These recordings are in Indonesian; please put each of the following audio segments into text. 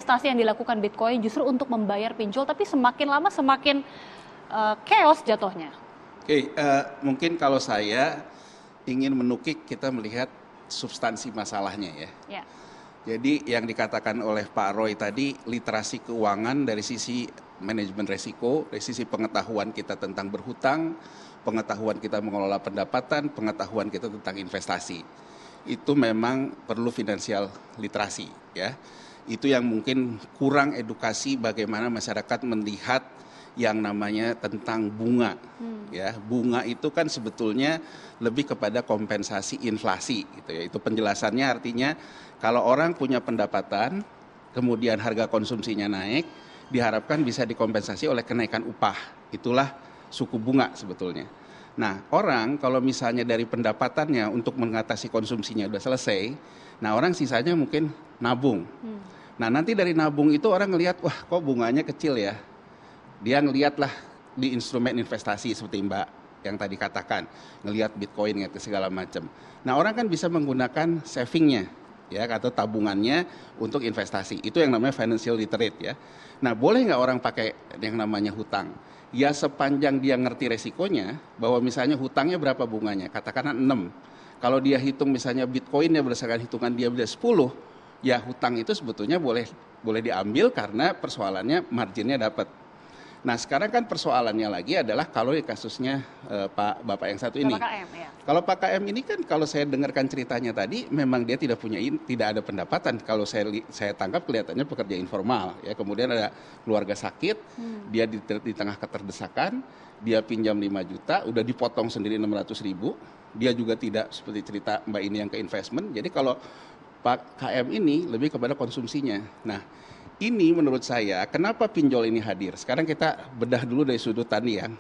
investasi yang dilakukan Bitcoin justru untuk membayar pinjol, tapi semakin lama semakin chaos jatuhnya. Oke, mungkin kalau saya ingin menukik, kita melihat substansi masalahnya ya. Ya. Jadi yang dikatakan oleh Pak Roy tadi, literasi keuangan dari sisi manajemen resiko, dari sisi pengetahuan kita tentang berhutang, pengetahuan kita mengelola pendapatan, pengetahuan kita tentang investasi. Itu memang perlu financial literasi ya. Itu yang mungkin kurang edukasi bagaimana masyarakat melihat yang namanya tentang bunga. Ya, bunga itu kan sebetulnya lebih kepada kompensasi inflasi gitu ya. Itu penjelasannya artinya kalau orang punya pendapatan kemudian harga konsumsinya naik, diharapkan bisa dikompensasi oleh kenaikan upah. Itulah suku bunga sebetulnya. Nah, orang kalau misalnya dari pendapatannya untuk mengatasi konsumsinya udah selesai, nah orang sisanya mungkin nabung. Nah, nanti dari nabung itu orang ngelihat, wah kok bunganya kecil ya. Dia ngelihatlah di instrumen investasi seperti Mbak yang tadi katakan, ngelihat Bitcoin, ngelihat segala macam. Nah, orang kan bisa menggunakan savingnya, ya, atau tabungannya untuk investasi. Itu yang namanya financial literate ya. Nah, boleh nggak orang pakai yang namanya hutang? Ya sepanjang dia ngerti resikonya, bahwa misalnya hutangnya berapa bunganya, katakanlah 6. Kalau dia hitung misalnya Bitcoinnya berdasarkan hitungan dia udah 10, ya hutang itu sebetulnya boleh diambil karena persoalannya marginnya dapat. Nah, sekarang kan persoalannya lagi adalah kalau di kasusnya Bapak yang satu ini. KM, ya. Kalau Pak KM ini kan kalau saya dengarkan ceritanya tadi, memang dia tidak ada pendapatan. Kalau saya tangkap kelihatannya pekerja informal, ya. Kemudian ada keluarga sakit, dia di tengah keterdesakan, dia pinjam 5 juta, udah dipotong sendiri 600.000. Dia juga tidak seperti cerita Mbak ini yang ke investment. Jadi kalau Pak KM ini lebih kepada konsumsinya. Nah, ini menurut saya kenapa pinjol ini hadir. Sekarang kita bedah dulu dari sudut tadi ya,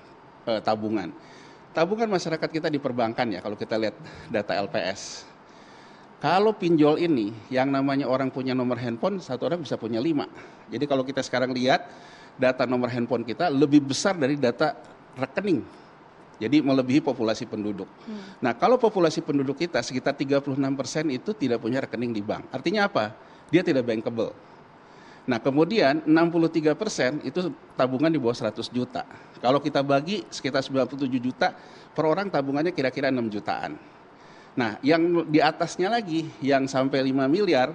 tabungan. Tabungan masyarakat kita di perbankan ya, kalau kita lihat data LPS. Kalau pinjol ini, yang namanya orang punya nomor handphone, satu orang bisa punya 5. Jadi kalau kita sekarang lihat, data nomor handphone kita lebih besar dari data rekening. Jadi melebihi populasi penduduk. Nah, kalau populasi penduduk kita sekitar 36% itu tidak punya rekening di bank. Artinya apa? Dia tidak bankable. Nah, kemudian 63% itu tabungan di bawah 100 juta. Kalau kita bagi sekitar 97 juta, per orang tabungannya kira-kira 6 jutaan. Nah, yang di atasnya lagi, yang sampai 5 miliar,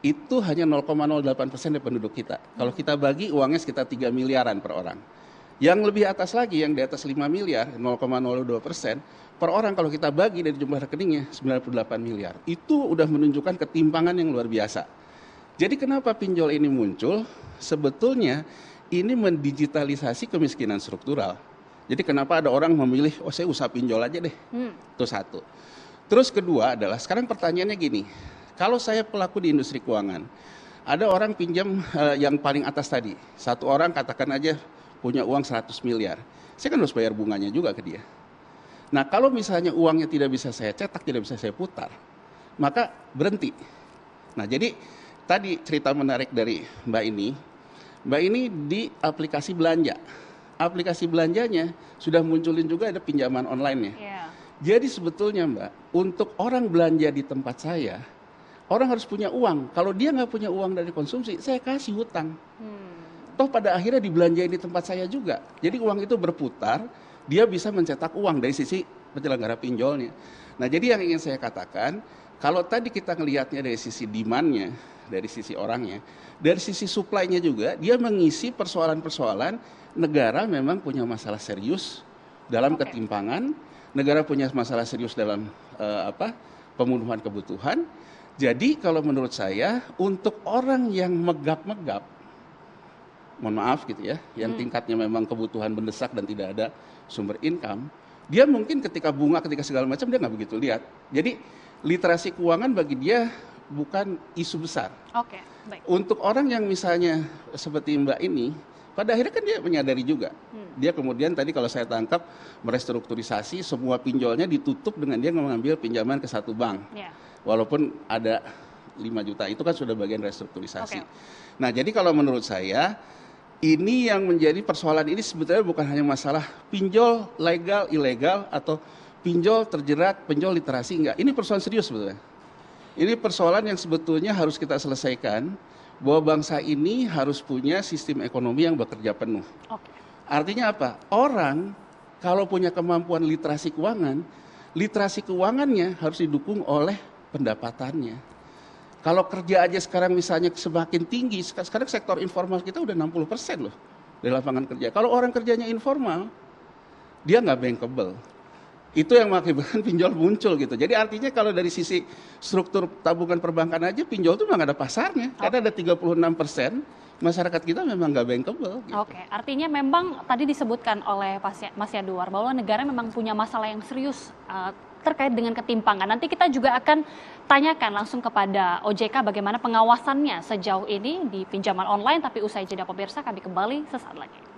itu hanya 0,08% dari penduduk kita. Kalau kita bagi, uangnya sekitar 3 miliaran per orang. Yang lebih atas lagi, yang di atas 5 miliar, 0,02%, per orang kalau kita bagi dari jumlah rekeningnya, 98 miliar. Itu udah menunjukkan ketimpangan yang luar biasa. Jadi kenapa pinjol ini muncul? Sebetulnya ini mendigitalisasi kemiskinan struktural. Jadi kenapa ada orang memilih, oh saya usaha pinjol aja deh. Itu satu. Terus kedua adalah, sekarang pertanyaannya gini, kalau saya pelaku di industri keuangan, ada orang pinjam yang paling atas tadi, satu orang katakan aja punya uang 100 miliar. Saya kan harus bayar bunganya juga ke dia. Nah, kalau misalnya uangnya tidak bisa saya cetak, tidak bisa saya putar, maka berhenti. Nah, jadi tadi cerita menarik dari Mbak ini di aplikasi belanja. Aplikasi belanjanya sudah munculin juga ada pinjaman online-nya. Yeah. Jadi sebetulnya Mbak, untuk orang belanja di tempat saya, orang harus punya uang. Kalau dia nggak punya uang dari konsumsi, saya kasih hutang. Toh pada akhirnya dibelanjain di tempat saya juga. Jadi uang itu berputar, dia bisa mencetak uang dari sisi penyelenggara pinjolnya. Nah, jadi yang ingin saya katakan, kalau tadi kita ngelihatnya dari sisi demand-nya, dari sisi orangnya, dari sisi supply-nya juga, dia mengisi persoalan-persoalan negara memang punya masalah serius dalam ketimpangan, negara punya masalah serius dalam pemenuhan kebutuhan. Jadi kalau menurut saya, untuk orang yang megap-megap, mohon maaf gitu ya, yang tingkatnya memang kebutuhan mendesak dan tidak ada sumber income, dia mungkin ketika bunga, ketika segala macam, dia nggak begitu lihat. Jadi literasi keuangan bagi dia bukan isu besar. Oke, baik. Untuk orang yang misalnya seperti Mbak ini, pada akhirnya kan dia menyadari juga. Dia kemudian tadi kalau saya tangkap merestrukturisasi semua pinjolnya ditutup dengan dia mengambil pinjaman ke satu bank. Yeah. Walaupun ada 5 juta, itu kan sudah bagian restrukturisasi. Okay. Nah, jadi kalau menurut saya, ini yang menjadi persoalan ini sebetulnya bukan hanya masalah pinjol legal, ilegal, atau pinjol terjerat, pinjol literasi, enggak. Ini persoalan serius sebetulnya. Ini persoalan yang sebetulnya harus kita selesaikan bahwa bangsa ini harus punya sistem ekonomi yang bekerja penuh. Oke. Artinya apa? Orang kalau punya kemampuan literasi keuangannya harus didukung oleh pendapatannya. Kalau kerja aja sekarang misalnya semakin tinggi, sekarang sektor informal kita udah 60% loh dari lapangan kerja. Kalau orang kerjanya informal, dia nggak bankable. Itu yang mengakibatkan pinjol muncul gitu. Jadi artinya kalau dari sisi struktur tabungan perbankan aja pinjol itu memang ada pasarnya. Karena ada 36% masyarakat kita memang nggak bankable. Gitu. Oke, artinya memang tadi disebutkan oleh Mas Yaduar bahwa negara memang punya masalah yang serius terkait dengan ketimpangan. Nanti kita juga akan tanyakan langsung kepada OJK bagaimana pengawasannya sejauh ini di pinjaman online. Tapi usai jeda pemirsa, kami kembali sesaat lagi.